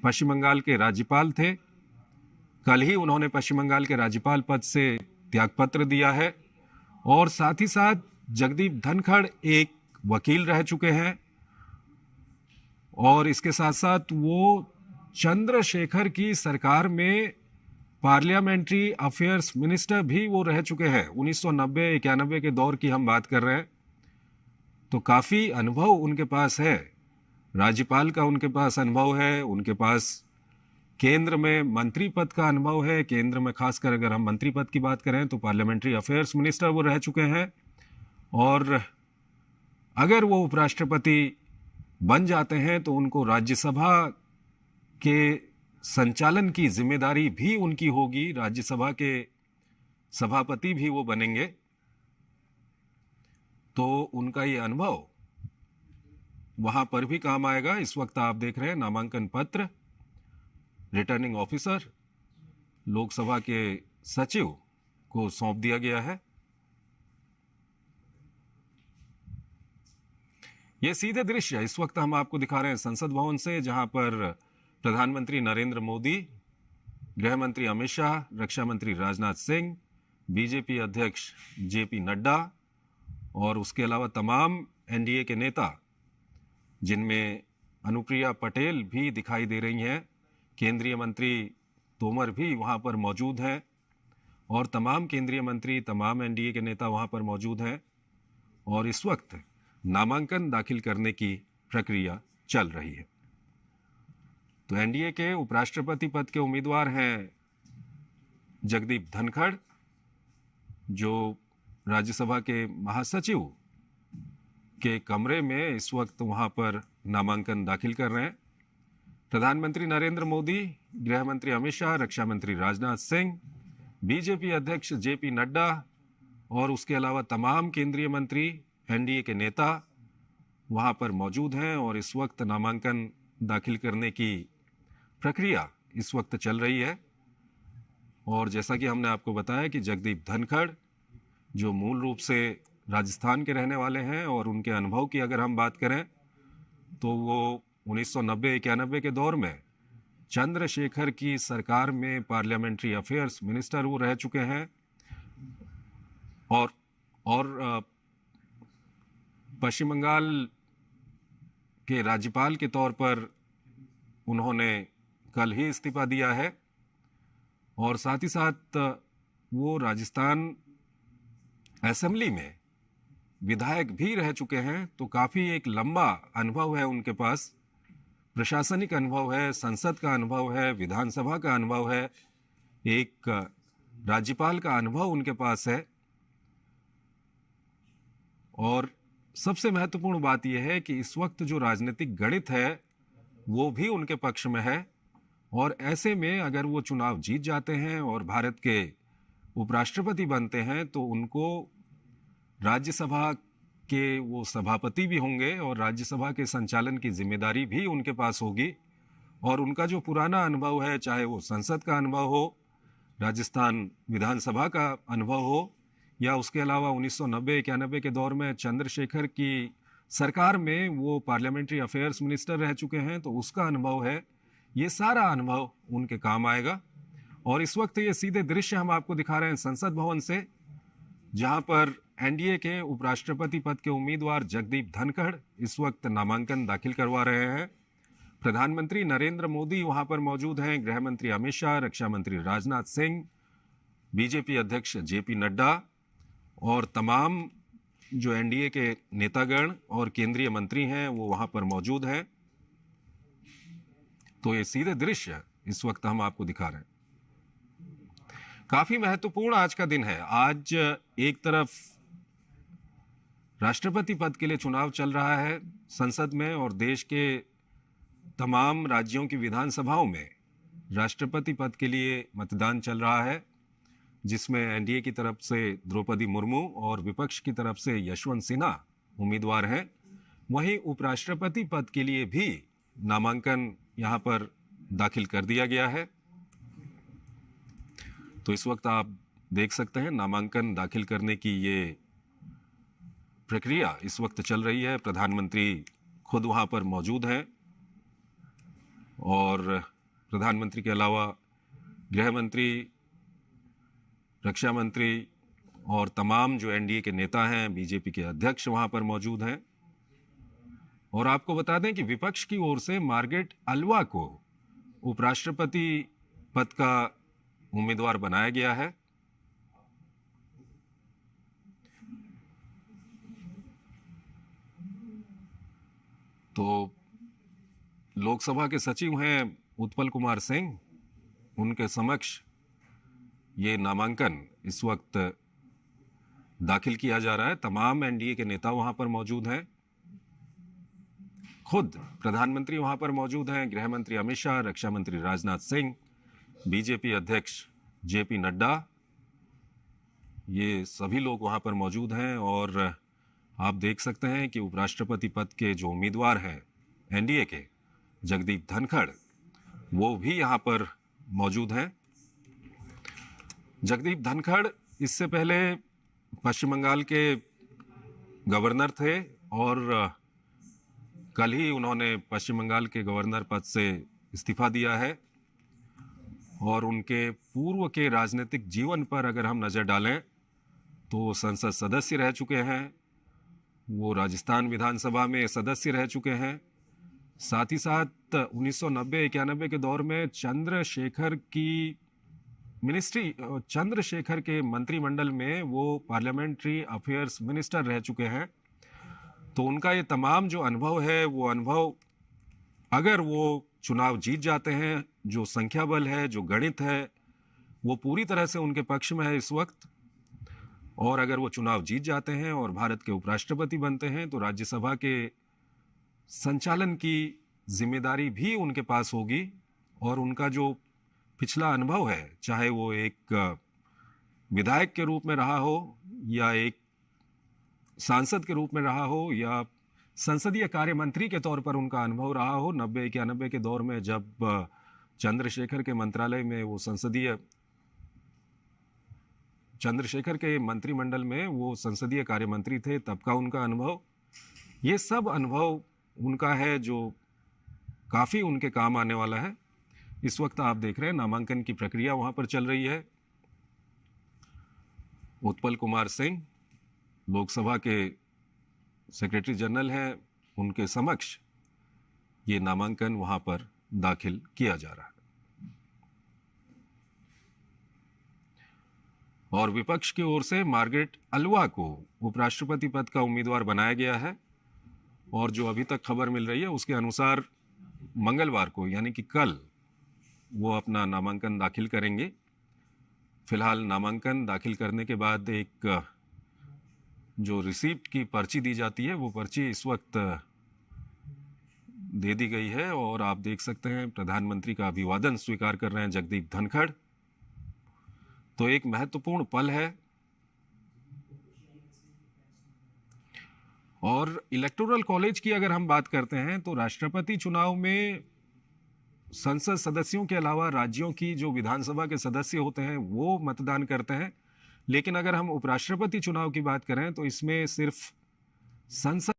पश्चिम बंगाल के राज्यपाल थे। कल ही उन्होंने पश्चिम बंगाल के राज्यपाल पद से त्यागपत्र दिया है और साथ ही साथ जगदीप धनखड़ एक वकील रह चुके हैं और इसके साथ साथ वो चंद्रशेखर की सरकार में पार्लियामेंट्री अफेयर्स मिनिस्टर भी वो रह चुके हैं। 1990-91 के दौर की हम बात कर रहे हैं, तो काफ़ी अनुभव उनके पास है। राज्यपाल का उनके पास अनुभव है, उनके पास केंद्र में मंत्री पद का अनुभव है। केंद्र में खासकर अगर हम मंत्री पद की बात करें तो पार्लियामेंट्री अफेयर्स मिनिस्टर वो रह चुके हैं और अगर वो उपराष्ट्रपति बन जाते हैं तो उनको राज्यसभा के संचालन की जिम्मेदारी भी उनकी होगी। राज्यसभा के सभापति भी वो बनेंगे, तो उनका ये अनुभव वहां पर भी काम आएगा। इस वक्त आप देख रहे हैं नामांकन पत्र रिटर्निंग ऑफिसर लोकसभा के सचिव को सौंप दिया गया है। ये सीधे दृश्य इस वक्त हम आपको दिखा रहे हैं संसद भवन से, जहां पर प्रधानमंत्री नरेंद्र मोदी, गृह मंत्री अमित शाह, रक्षा मंत्री राजनाथ सिंह, बीजेपी अध्यक्ष जेपी नड्डा और उसके अलावा तमाम एनडीए के नेता, जिनमें अनुप्रिया पटेल भी दिखाई दे रही हैं, केंद्रीय मंत्री तोमर भी वहां पर मौजूद हैं और तमाम केंद्रीय मंत्री, तमाम एनडीए के नेता वहां पर मौजूद हैं और इस वक्त नामांकन दाखिल करने की प्रक्रिया चल रही है। तो एनडीए के उपराष्ट्रपति पद के उम्मीदवार हैं जगदीप धनखड़, जो राज्यसभा के महासचिव के कमरे में इस वक्त वहां पर नामांकन दाखिल कर रहे हैं। प्रधानमंत्री नरेंद्र मोदी, गृह मंत्री अमित शाह, रक्षा मंत्री राजनाथ सिंह, बीजेपी अध्यक्ष जेपी नड्डा और उसके अलावा तमाम केंद्रीय मंत्री, एनडीए के नेता वहां पर मौजूद हैं और इस वक्त नामांकन दाखिल करने की प्रक्रिया इस वक्त चल रही है। और जैसा कि हमने आपको बताया कि जगदीप धनखड़, जो मूल रूप से राजस्थान के रहने वाले हैं और उनके अनुभव की अगर हम बात करें तो वो 1990-91 के दौर में चंद्रशेखर की सरकार में पार्लियामेंट्री अफेयर्स मिनिस्टर वो रह चुके हैं और पश्चिम बंगाल के राज्यपाल के तौर पर उन्होंने कल ही इस्तीफा दिया है और साथ ही साथ वो राजस्थान असेंबली में विधायक भी रह चुके हैं। तो काफ़ी एक लंबा अनुभव है उनके पास, प्रशासनिक अनुभव है, संसद का अनुभव है, विधानसभा का अनुभव है, एक राज्यपाल का अनुभव उनके पास है। और सबसे महत्वपूर्ण बात यह है कि इस वक्त जो राजनीतिक गणित है वो भी उनके पक्ष में है और ऐसे में अगर वो चुनाव जीत जाते हैं और भारत के उपराष्ट्रपति बनते हैं तो उनको राज्यसभा के वो सभापति भी होंगे और राज्यसभा के संचालन की जिम्मेदारी भी उनके पास होगी। और उनका जो पुराना अनुभव है, चाहे वो संसद का अनुभव हो, राजस्थान विधानसभा का अनुभव हो या उसके अलावा 1990-91 के दौर में चंद्रशेखर की सरकार में वो पार्लियामेंट्री अफेयर्स मिनिस्टर रह चुके हैं, तो उसका अनुभव है, ये सारा अनुभव उनके काम आएगा। और इस वक्त ये सीधे दृश्य हम आपको दिखा रहे हैं संसद भवन से, जहां पर एनडीए के उपराष्ट्रपति पद के उम्मीदवार जगदीप धनखड़ इस वक्त नामांकन दाखिल करवा रहे हैं। प्रधानमंत्री नरेंद्र मोदी वहां पर मौजूद हैं, गृह मंत्री अमित शाह, रक्षा मंत्री राजनाथ सिंह, बीजेपी अध्यक्ष जेपी नड्डा और तमाम जो एनडीए के नेतागण और केंद्रीय मंत्री हैं वो वहां पर मौजूद हैं। तो ये सीधे दृश्य इस वक्त हम आपको दिखा रहे हैं। काफी महत्वपूर्ण आज का दिन है। आज एक तरफ राष्ट्रपति पद के लिए चुनाव चल रहा है संसद में और देश के तमाम राज्यों की विधानसभाओं में राष्ट्रपति पद के लिए मतदान चल रहा है, जिसमें एनडीए की तरफ से द्रौपदी मुर्मू और विपक्ष की तरफ से यशवंत सिन्हा उम्मीदवार हैं। वहीं उपराष्ट्रपति पद के लिए भी नामांकन यहां पर दाखिल कर दिया गया है। तो इस वक्त आप देख सकते हैं नामांकन दाखिल करने की ये प्रक्रिया इस वक्त चल रही है। प्रधानमंत्री खुद वहां पर मौजूद हैं और प्रधानमंत्री के अलावा गृह मंत्री, रक्षा मंत्री और तमाम जो एनडीए के नेता हैं, बीजेपी के अध्यक्ष वहां पर मौजूद हैं। और आपको बता दें कि विपक्ष की ओर से मार्गरेट अल्वा को उपराष्ट्रपति पद का उम्मीदवार बनाया गया है। तो लोकसभा के सचिव हैं उत्पल कुमार सिंह, उनके समक्ष ये नामांकन इस वक्त दाखिल किया जा रहा है। तमाम एनडीए के नेता वहां पर मौजूद हैं, खुद प्रधानमंत्री वहां पर मौजूद हैं, गृह मंत्री अमित शाह, रक्षा मंत्री राजनाथ सिंह, बीजेपी अध्यक्ष जेपी नड्डा, ये सभी लोग वहां पर मौजूद हैं। और आप देख सकते हैं कि उपराष्ट्रपति पद के जो उम्मीदवार हैं एनडीए के, जगदीप धनखड़, वो भी यहाँ पर मौजूद हैं। जगदीप धनखड़ इससे पहले पश्चिम बंगाल के गवर्नर थे और कल ही उन्होंने पश्चिम बंगाल के गवर्नर पद से इस्तीफा दिया है। और उनके पूर्व के राजनीतिक जीवन पर अगर हम नज़र डालें तो संसद सदस्य रह चुके हैं, वो राजस्थान विधानसभा में सदस्य रह चुके हैं। साथ ही साथ 1990-91 के दौर में चंद्रशेखर के मंत्रिमंडल में वो पार्लियामेंट्री अफेयर्स मिनिस्टर रह चुके हैं। तो उनका ये तमाम जो अनुभव है, वो अनुभव अगर वो चुनाव जीत जाते हैं, जो संख्या बल है, जो गणित है, वो पूरी तरह से उनके पक्ष में है इस वक्त। और अगर वो चुनाव जीत जाते हैं और भारत के उपराष्ट्रपति बनते हैं तो राज्यसभा के संचालन की जिम्मेदारी भी उनके पास होगी। और उनका जो पिछला अनुभव है, चाहे वो एक विधायक के रूप में रहा हो या एक सांसद के रूप में रहा हो या संसदीय कार्य मंत्री के तौर पर उनका अनुभव रहा हो, 90-91 के दौर में जब चंद्रशेखर के मंत्रालय में वो चंद्रशेखर के मंत्रिमंडल में वो संसदीय कार्य मंत्री थे, तब का उनका अनुभव, ये सब अनुभव उनका है जो काफ़ी उनके काम आने वाला है। इस वक्त आप देख रहे हैं नामांकन की प्रक्रिया वहाँ पर चल रही है। उत्पल कुमार सिंह लोकसभा के सेक्रेटरी जनरल हैं, उनके समक्ष ये नामांकन वहाँ पर दाखिल किया जा रहा है। और विपक्ष की ओर से मार्गरेट अल्वा को उपराष्ट्रपति पद का उम्मीदवार बनाया गया है। और जो अभी तक खबर मिल रही है उसके अनुसार मंगलवार को, यानी कि कल, वो अपना नामांकन दाखिल करेंगे। फिलहाल नामांकन दाखिल करने के बाद एक जो रिसीप्ट की पर्ची दी जाती है, वो पर्ची इस वक्त दे दी गई है। और आप देख सकते हैं प्रधानमंत्री का अभिवादन स्वीकार कर रहे हैं जगदीप धनखड़। तो एक महत्वपूर्ण पल है। और इलेक्टोरल कॉलेज की अगर हम बात करते हैं तो राष्ट्रपति चुनाव में संसद सदस्यों के अलावा राज्यों की जो विधानसभा के सदस्य होते हैं वो मतदान करते हैं। लेकिन अगर हम उपराष्ट्रपति चुनाव की बात करें तो इसमें सिर्फ संसद